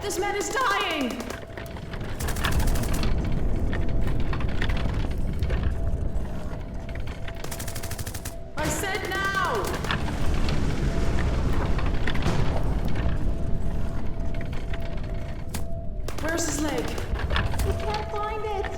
This man is dying! I said now! Where's his leg? We can't find it!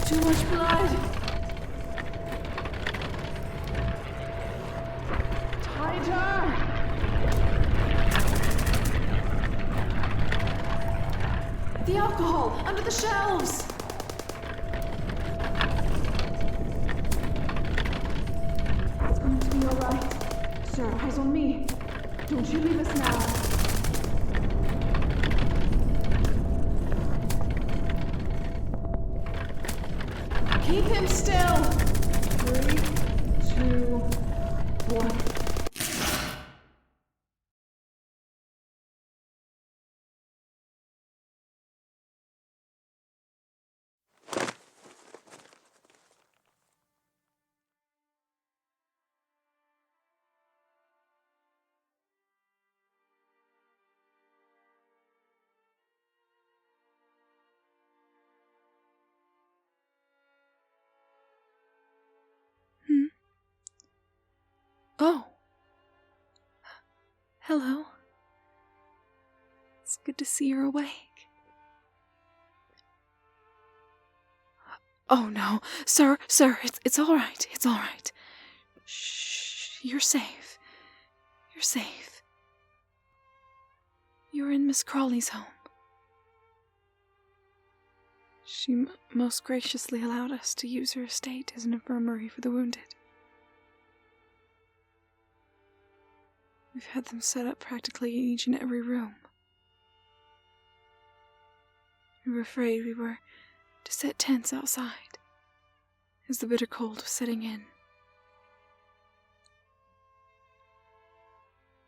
Too much blood! Tighter! The alcohol! Under the shelves! It's going to be alright. Sir, eyes on me. Don't you leave us now. Keep him still! 3, 2, 1. Oh. Hello. It's good to see you're awake. Oh no, sir, it's all right, it's all right. Shh, you're safe. You're safe. You're in Miss Crawley's home. She most graciously allowed us to use her estate as an infirmary for the wounded. We've had them set up practically in each and every room. We were afraid we were to set tents outside, as the bitter cold was setting in.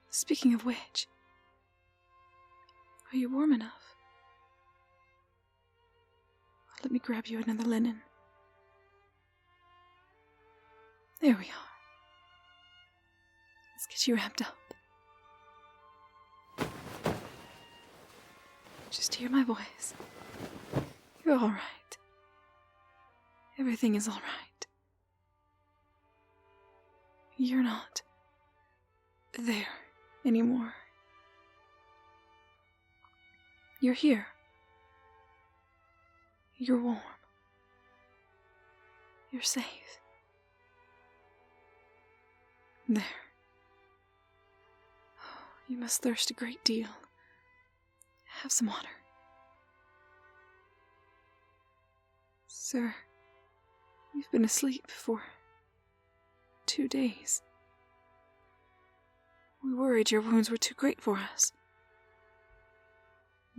Speaking of which, are you warm enough? Let me grab you another linen. There we are. Let's get you wrapped up. Just hear my voice. You're all right. Everything is all right. You're not there anymore. You're here. You're warm. You're safe. There. You must thirst a great deal. Have some water. Sir, you've been asleep for 2 days. We worried your wounds were too great for us.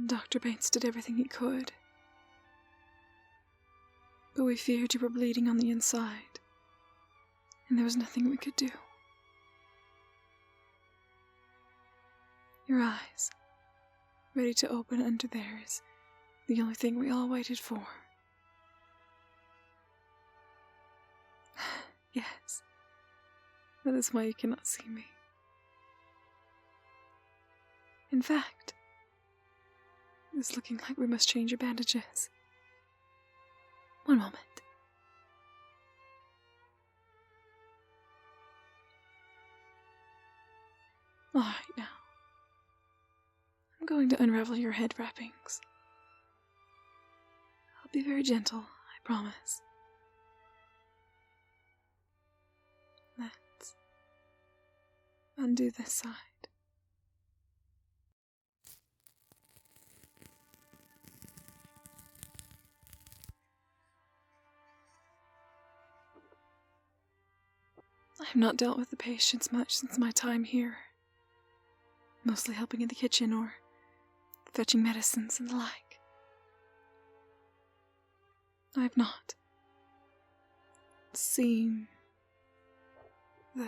Dr. Bates did everything he could. But we feared you were bleeding on the inside, and there was nothing we could do. Your eyes, ready to open under there, is the only thing we all waited for. Yes, that is why you cannot see me. In fact, it's looking like we must change your bandages. One moment. All right, now. I'm going to unravel your head wrappings. I'll be very gentle, I promise. Let's undo this side. I have not dealt with the patients much since my time here. Mostly helping in the kitchen or fetching medicines and the like. I have not seen the...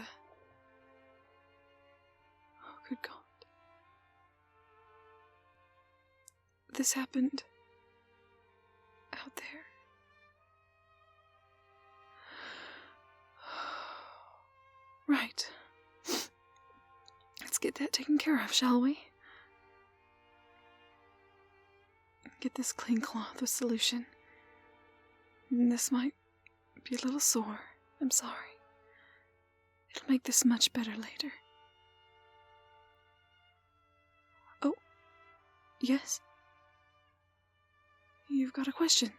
Oh, good God. This happened out there. Right. get that taken care of, shall we? Get this clean cloth with solution. This might be a little sore. I'm sorry. It'll make this much better later. Oh, yes? You've got a question?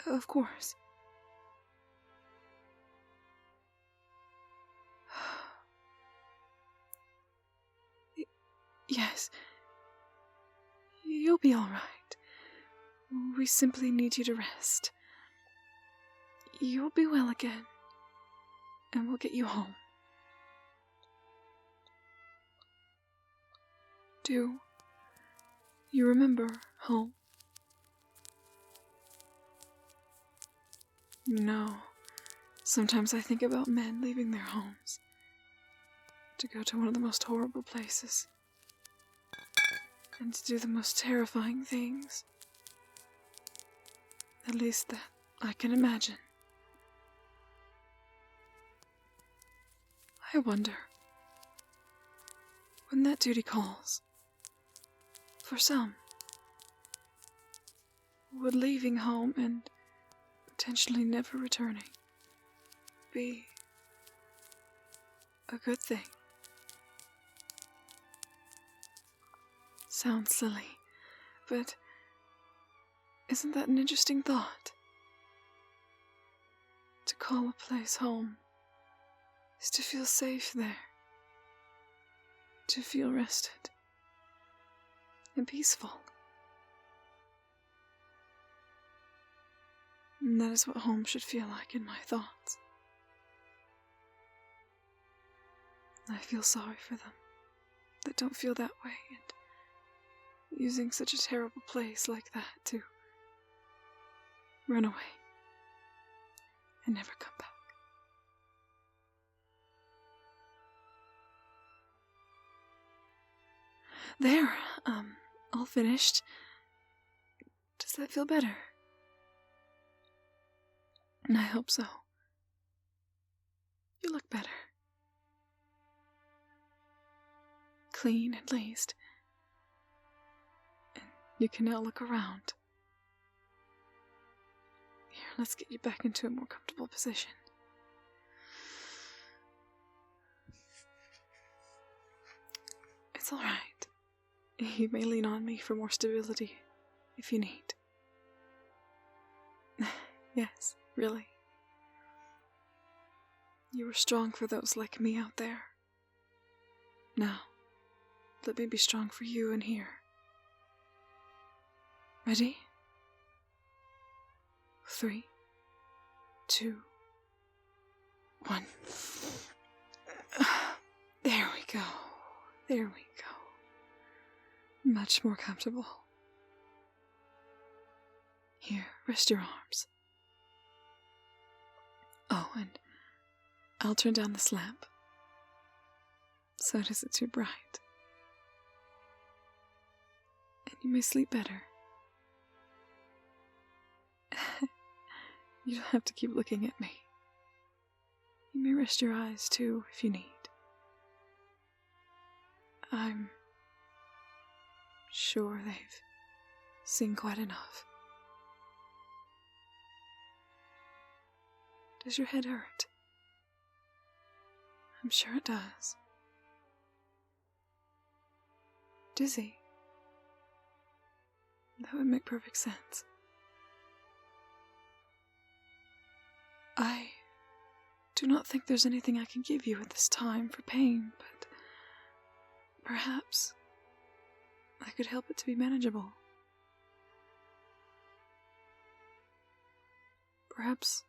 Of course. Yes. You'll be all right. We simply need you to rest. You'll be well again, and we'll get you home. Do you remember home? No. Sometimes I think about men leaving their homes to go to one of the most horrible places and to do the most terrifying things. At least that I can imagine. I wonder, when that duty calls, for some, would leaving home and potentially never returning be a good thing? Sounds silly, but isn't that an interesting thought? To call a place home is to feel safe there, to feel rested and peaceful. And that is what home should feel like in my thoughts. I feel sorry for them that don't feel that way, and using such a terrible place like that to run away and never come back. There, all finished. Does that feel better? I hope so. You look better. Clean, at least. And you can now look around. Here, let's get you back into a more comfortable position. It's all right. You may lean on me for more stability if you need. Yes, really. You were strong for those like me out there. Now, let me be strong for you in here. Ready? 3, 2, 1. There we go. There we go. Much more comfortable. Here, rest your arms. Oh, and I'll turn down this lamp so it isn't too bright. And you may sleep better. You don't have to keep looking at me. You may rest your eyes too if you need. I'm sure they've seen quite enough. Does your head hurt? I'm sure it does. Dizzy? That would make perfect sense. I do not think there's anything I can give you at this time for pain, but perhaps I could help it to be manageable. Perhaps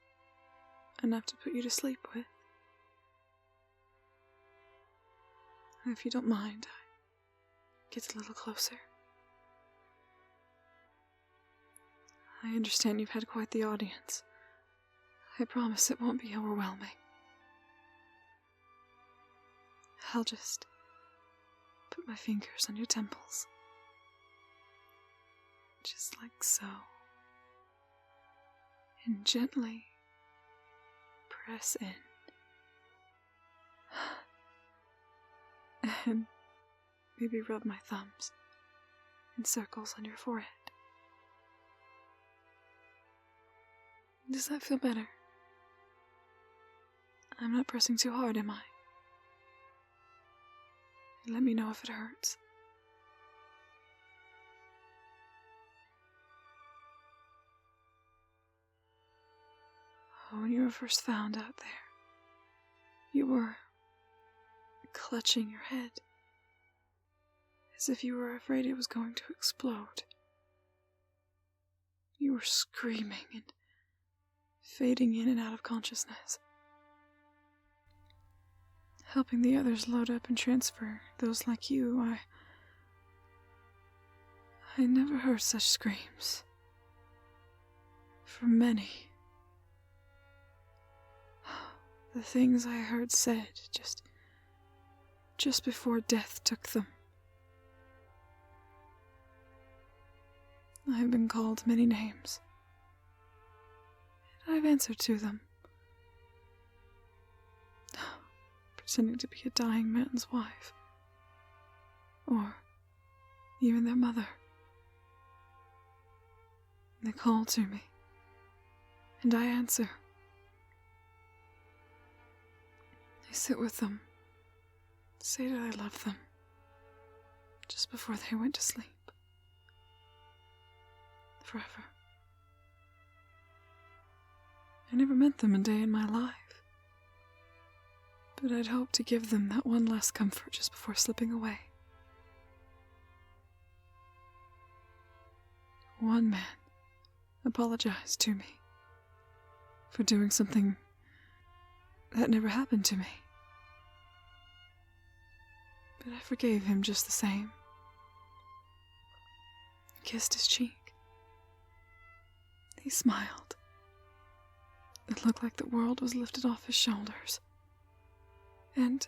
enough to put you to sleep with. If you don't mind, I get a little closer. I understand you've had quite the audience. I promise it won't be overwhelming. I'll just put my fingers on your temples. Just like so. And gently press in. and maybe rub my thumbs in circles on your forehead. Does that feel better? I'm not pressing too hard, am I? Let me know if it hurts. When you were first found out there, you were clutching your head, as if you were afraid it was going to explode. You were screaming and fading in and out of consciousness, helping the others load up and transfer those like you. I never heard such screams. From many. The things I heard said just before death took them. I have been called many names, and I've answered to them. Pretending to be a dying man's wife, or even their mother. They call to me, and I answer. I sit with them, say that I love them, just before they went to sleep. Forever. I never met them a day in my life, but I'd hoped to give them that one last comfort just before slipping away. One man apologized to me for doing something that never happened to me. But I forgave him just the same. Kissed his cheek. He smiled. It looked like the world was lifted off his shoulders. And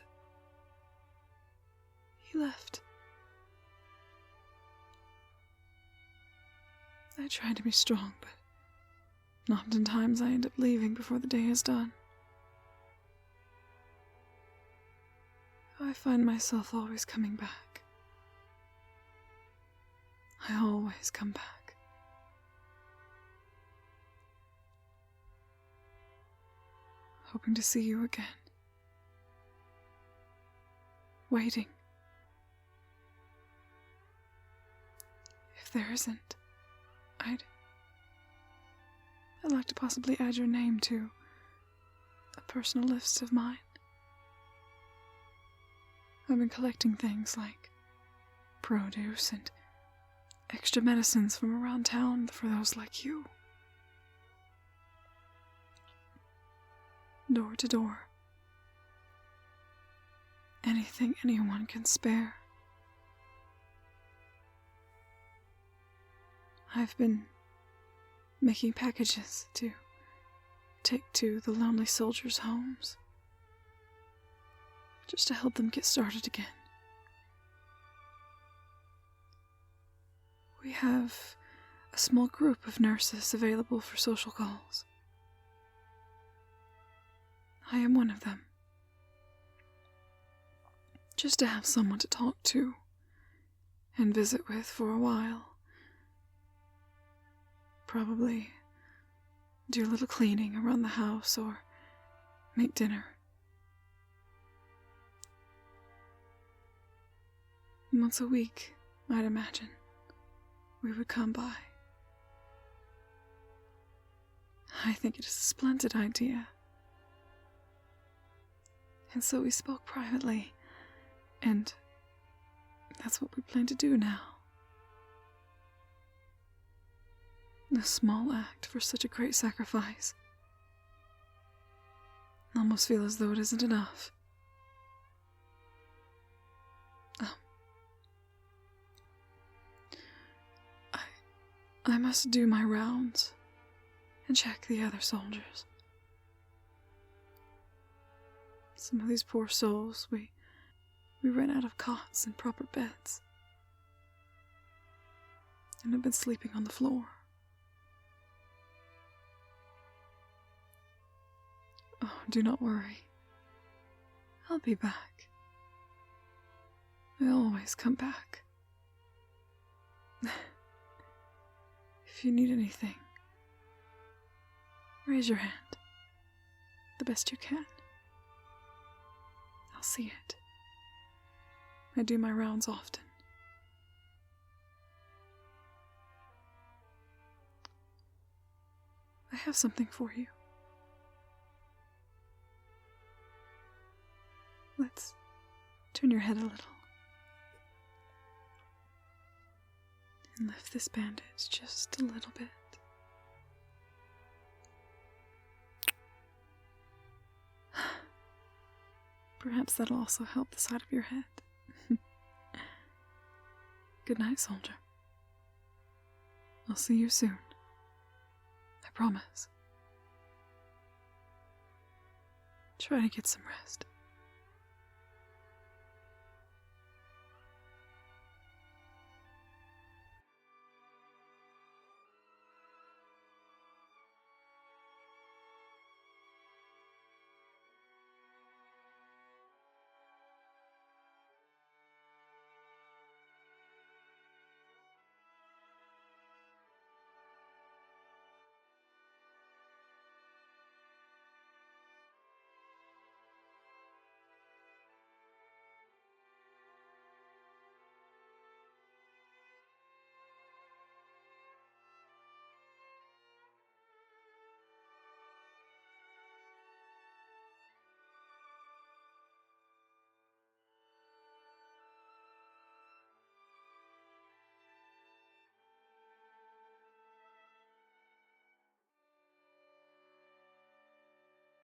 he left. I tried to be strong, but oftentimes I end up leaving before the day is done. I find myself always coming back. I always come back. Hoping to see you again. Waiting. If there isn't, I'd like to possibly add your name to a personal list of mine. I've been collecting things like produce and extra medicines from around town for those like you. Door to door. Anything anyone can spare. I've been making packages to take to the lonely soldiers' homes, just to help them get started again. We have a small group of nurses available for social calls. I am one of them. Just to have someone to talk to and visit with for a while. Probably do a little cleaning around the house or make dinner. Once a week, I'd imagine, we would come by. I think it is a splendid idea. And so we spoke privately, and that's what we plan to do now. A small act for such a great sacrifice. I almost feel as though it isn't enough. I must do my rounds and check the other soldiers. Some of these poor souls, we ran out of cots and proper beds, and have been sleeping on the floor. Oh, do not worry. I'll be back. I always come back. If you need anything, raise your hand. The best you can. I'll see it. I do my rounds often. I have something for you. Let's turn your head a little. And lift this bandage just a little bit. Perhaps that'll also help the side of your head. Good night, soldier. I'll see you soon. I promise. Try to get some rest.